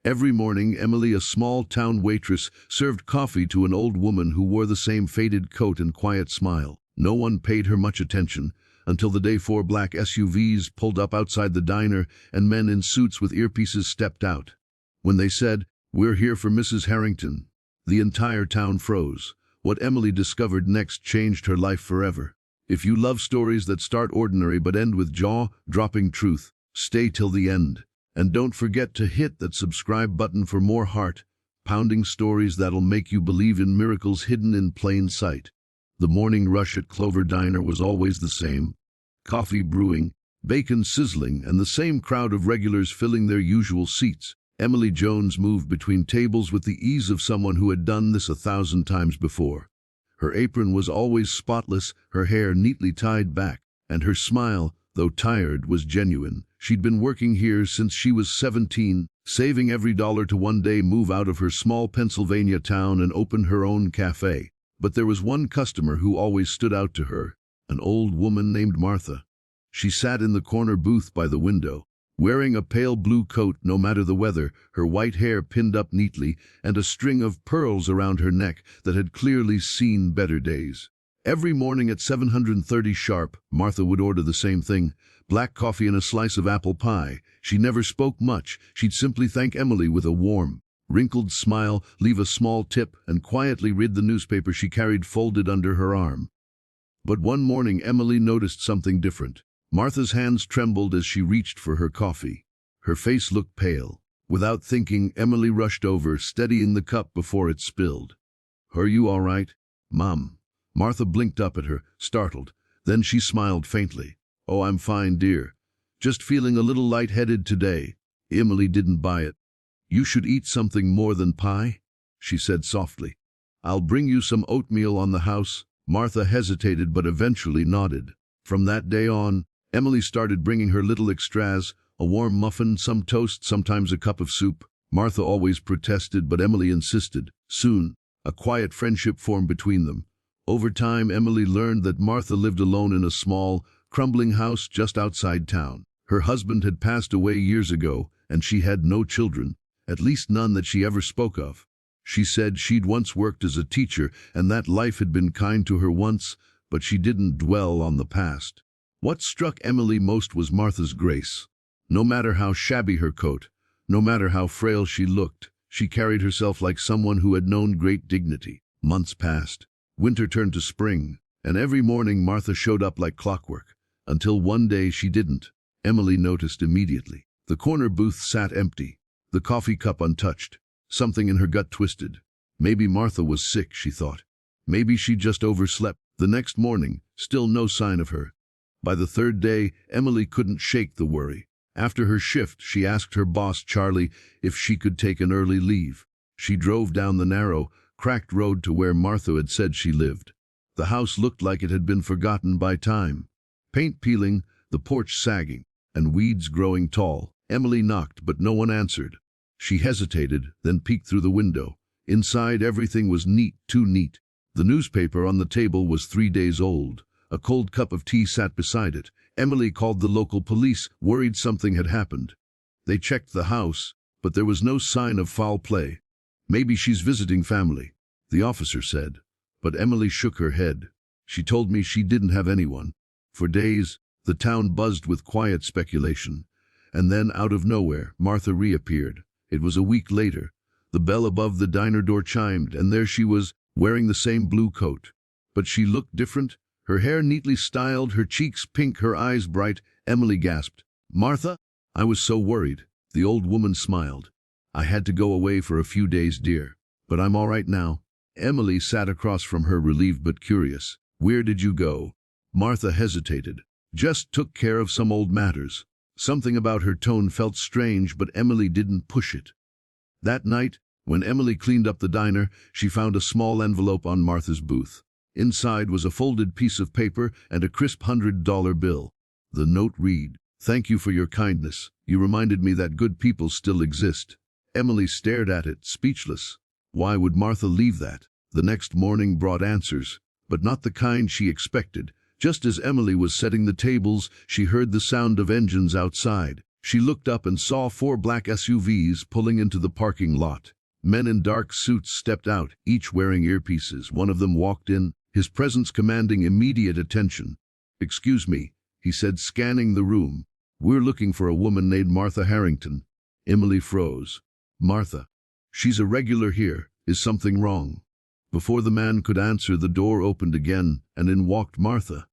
Every morning, Emily, a small-town waitress, served coffee to an old woman who wore the same faded coat and quiet smile. No one paid her much attention, until the day 4 black SUVs pulled up outside the diner and men in suits with earpieces stepped out. When they said, "We're here for Mrs. Harrington," the entire town froze. What Emily discovered next changed her life forever. If you love stories that start ordinary but end with jaw-dropping truth, stay till the end. And don't forget to hit that subscribe button for more heart-pounding stories that'll make you believe in miracles hidden in plain sight. The morning rush at Clover Diner was always the same. Coffee brewing, bacon sizzling, and the same crowd of regulars filling their usual seats. Emily Jones moved between tables with the ease of someone who had done this 1,000 times before. Her apron was always spotless, her hair neatly tied back, and her smile, though tired, was genuine. She'd been working here since she was 17, saving every dollar to one day move out of her small Pennsylvania town and open her own cafe. But there was one customer who always stood out to her, an old woman named Martha. She sat in the corner booth by the window, wearing a pale blue coat no matter the weather, her white hair pinned up neatly, and a string of pearls around her neck that had clearly seen better days. Every morning at 7:30 sharp, Martha would order the same thing, black coffee and a slice of apple pie. She never spoke much. She'd simply thank Emily with a warm, wrinkled smile, leave a small tip, and quietly read the newspaper she carried folded under her arm. But one morning Emily noticed something different. Martha's hands trembled as she reached for her coffee. Her face looked pale. Without thinking, Emily rushed over, steadying the cup before it spilled. "Are you all right, Mom?" Martha blinked up at her, startled. Then she smiled faintly. "Oh, I'm fine, dear. Just feeling a little lightheaded today." Emily didn't buy it. "You should eat something more than pie," she said softly. "I'll bring you some oatmeal on the house." Martha hesitated but eventually nodded. From that day on, Emily started bringing her little extras, a warm muffin, some toast, sometimes a cup of soup. Martha always protested, but Emily insisted. Soon, a quiet friendship formed between them. Over time, Emily learned that Martha lived alone in a small, crumbling house just outside town. Her husband had passed away years ago, and she had no children, at least none that she ever spoke of. She said she'd once worked as a teacher, and that life had been kind to her once, but she didn't dwell on the past. What struck Emily most was Martha's grace. No matter how shabby her coat, no matter how frail she looked, she carried herself like someone who had known great dignity. Months passed. Winter turned to spring, and every morning Martha showed up like clockwork, until one day she didn't. Emily noticed immediately. The corner booth sat empty, the coffee cup untouched. Something in her gut twisted. Maybe Martha was sick, she thought. Maybe she just overslept. The next morning, still no sign of her. By the third day, Emily couldn't shake the worry. After her shift, she asked her boss, Charlie, if she could take an early leave. She drove down the narrow, cracked road to where Martha had said she lived. The house looked like it had been forgotten by time. Paint peeling, the porch sagging, and weeds growing tall. Emily knocked, but no one answered. She hesitated, then peeked through the window. Inside, everything was neat, too neat. The newspaper on the table was 3 days old. A cold cup of tea sat beside it. Emily called the local police, worried something had happened. They checked the house, but there was no sign of foul play. "Maybe she's visiting family," the officer said. But Emily shook her head. "She told me she didn't have anyone." For days, the town buzzed with quiet speculation. And then, out of nowhere, Martha reappeared. It was a week later. The bell above the diner door chimed, and there she was, wearing the same blue coat. But she looked different. Her hair neatly styled, her cheeks pink, her eyes bright. Emily gasped, "Martha?" "I was so worried." The old woman smiled. "I had to go away for a few days, dear. But I'm all right now." Emily sat across from her, relieved but curious. "Where did you go?" Martha hesitated. "Just took care of some old matters." Something about her tone felt strange, but Emily didn't push it. That night, when Emily cleaned up the diner, she found a small envelope on Martha's booth. Inside was a folded piece of paper and a crisp $100 bill. The note read, "Thank you for your kindness. You reminded me that good people still exist." Emily stared at it, speechless. Why would Martha leave that? The next morning brought answers, but not the kind she expected. Just as Emily was setting the tables, she heard the sound of engines outside. She looked up and saw 4 black SUVs pulling into the parking lot. Men in dark suits stepped out, each wearing earpieces. One of them walked in, his presence commanding immediate attention. "Excuse me," he said, scanning the room. "We're looking for a woman named Martha Harrington." Emily froze. "Martha? She's a regular here. Is something wrong?" Before the man could answer, the door opened again, and in walked Martha.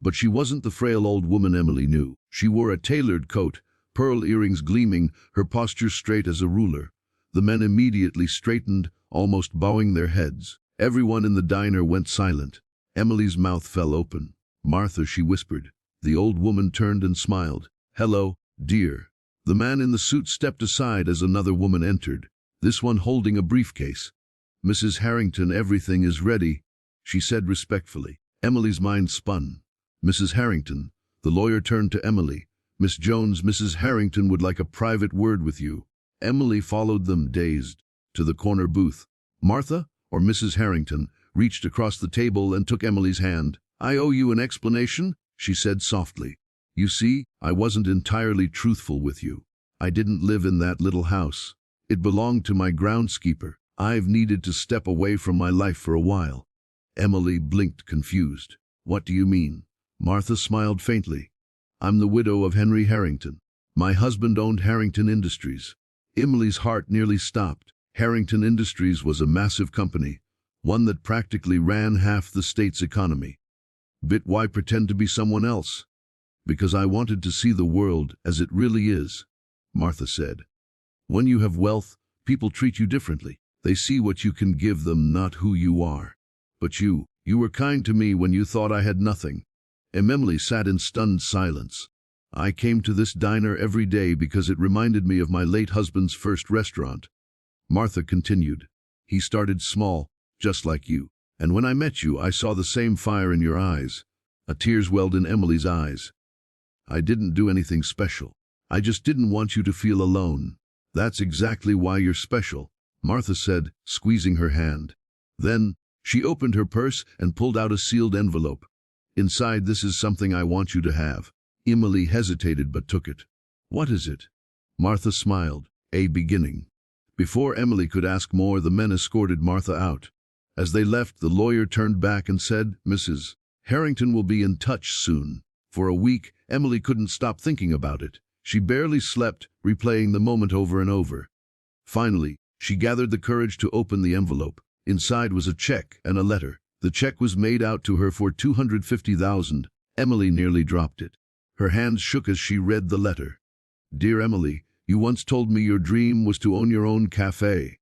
But she wasn't the frail old woman Emily knew. She wore a tailored coat, pearl earrings gleaming, her posture straight as a ruler. The men immediately straightened, almost bowing their heads. Everyone in the diner went silent. Emily's mouth fell open. "Martha," she whispered. The old woman turned and smiled. "Hello, dear." The man in the suit stepped aside as another woman entered, this one holding a briefcase. "Mrs. Harrington, everything is ready," she said respectfully. Emily's mind spun. "Mrs. Harrington." The lawyer turned to Emily. "Miss Jones, Mrs. Harrington would like a private word with you." Emily followed them, dazed, to the corner booth. Martha, or Mrs. Harrington, reached across the table and took Emily's hand. "I owe you an explanation," she said softly. "You see, I wasn't entirely truthful with you. I didn't live in that little house. It belonged to my groundskeeper. I've needed to step away from my life for a while." Emily blinked, confused. "What do you mean?" Martha smiled faintly. "I'm the widow of Henry Harrington. My husband owned Harrington Industries." Emily's heart nearly stopped. Harrington Industries was a massive company, one that practically ran half the state's economy. "But why pretend to be someone else?" "Because I wanted to see the world as it really is," Martha said. "When you have wealth, people treat you differently. They see what you can give them, not who you are. But you were kind to me when you thought I had nothing." Emily sat in stunned silence. "I came to this diner every day because it reminded me of my late husband's first restaurant." Martha continued. "He started small, just like you. And when I met you, I saw the same fire in your eyes." A tear welled in Emily's eyes. "I didn't do anything special. I just didn't want you to feel alone." "That's exactly why you're special," Martha said, squeezing her hand. Then she opened her purse and pulled out a sealed envelope. "Inside, this is something I want you to have." Emily hesitated but took it. "What is it?" Martha smiled. "A beginning." Before Emily could ask more, the men escorted Martha out. As they left, the lawyer turned back and said, "Mrs. Harrington will be in touch soon." For a week, Emily couldn't stop thinking about it. She barely slept, replaying the moment over and over. Finally, she gathered the courage to open the envelope. Inside was a check and a letter. The check was made out to her for $250,000. Emily nearly dropped it. Her hands shook as she read the letter. "Dear Emily, you once told me your dream was to own your own cafe.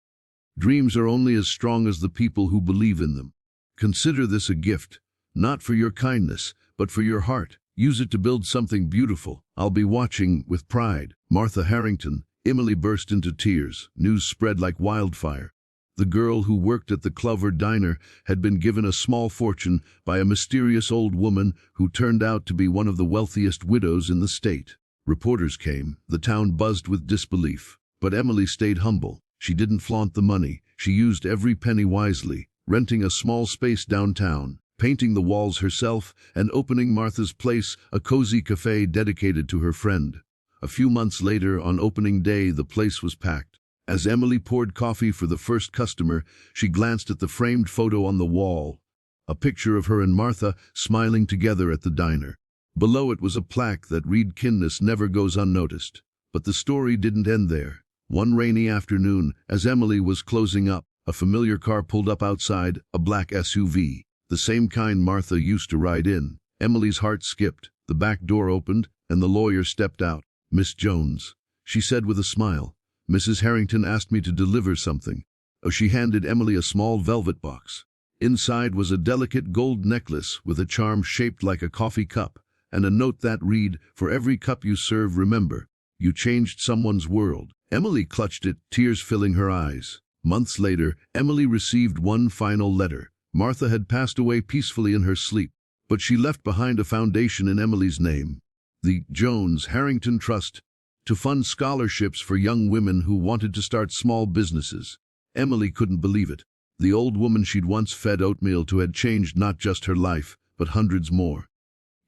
Dreams are only as strong as the people who believe in them. Consider this a gift, not for your kindness, but for your heart. Use it to build something beautiful. I'll be watching with pride. Martha Harrington." Emily burst into tears. News spread like wildfire. The girl who worked at the Clover Diner had been given a small fortune by a mysterious old woman who turned out to be one of the wealthiest widows in the state. Reporters came. The town buzzed with disbelief. But Emily stayed humble. She didn't flaunt the money. She used every penny wisely, renting a small space downtown, painting the walls herself, and opening Martha's Place, a cozy cafe dedicated to her friend. A few months later, on opening day, the place was packed. As Emily poured coffee for the first customer, she glanced at the framed photo on the wall, a picture of her and Martha smiling together at the diner. Below it was a plaque that read, "Kindness never goes unnoticed." But the story didn't end there. One rainy afternoon, as Emily was closing up, a familiar car pulled up outside, a black SUV, the same kind Martha used to ride in. Emily's heart skipped. The back door opened, and the lawyer stepped out. "Miss Jones," she said with a smile. "Mrs. Harrington asked me to deliver something." She handed Emily a small velvet box. Inside was a delicate gold necklace with a charm shaped like a coffee cup, and a note that read, "For every cup you serve, remember, you changed someone's world." Emily clutched it, tears filling her eyes. Months later, Emily received one final letter. Martha had passed away peacefully in her sleep, but she left behind a foundation in Emily's name, the Jones Harrington Trust, to fund scholarships for young women who wanted to start small businesses. Emily couldn't believe it. The old woman she'd once fed oatmeal to had changed not just her life, but hundreds more.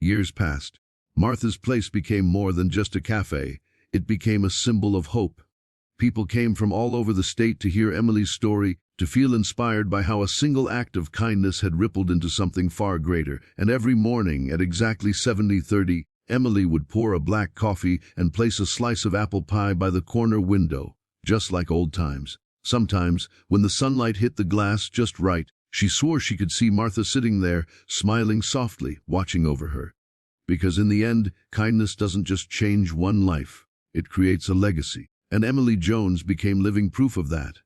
Years passed. Martha's Place became more than just a cafe. it became a symbol of hope. People came from all over the state to hear Emily's story, to feel inspired by how a single act of kindness had rippled into something far greater. And every morning at exactly 7:30, Emily would pour a black coffee and place a slice of apple pie by the corner window, just like old times. Sometimes, when the sunlight hit the glass just right, she swore she could see Martha sitting there, smiling softly, watching over her. Because in the end, kindness doesn't just change one life, it creates a legacy. And Emily Jones became living proof of that.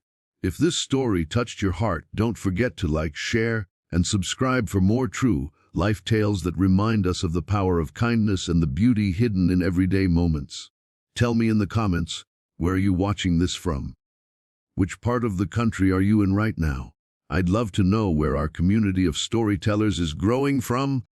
If this story touched your heart, don't forget to like, share, and subscribe for more true life tales that remind us of the power of kindness and the beauty hidden in everyday moments. Tell me in the comments, where are you watching this from? Which part of the country are you in right now? I'd love to know where our community of storytellers is growing from.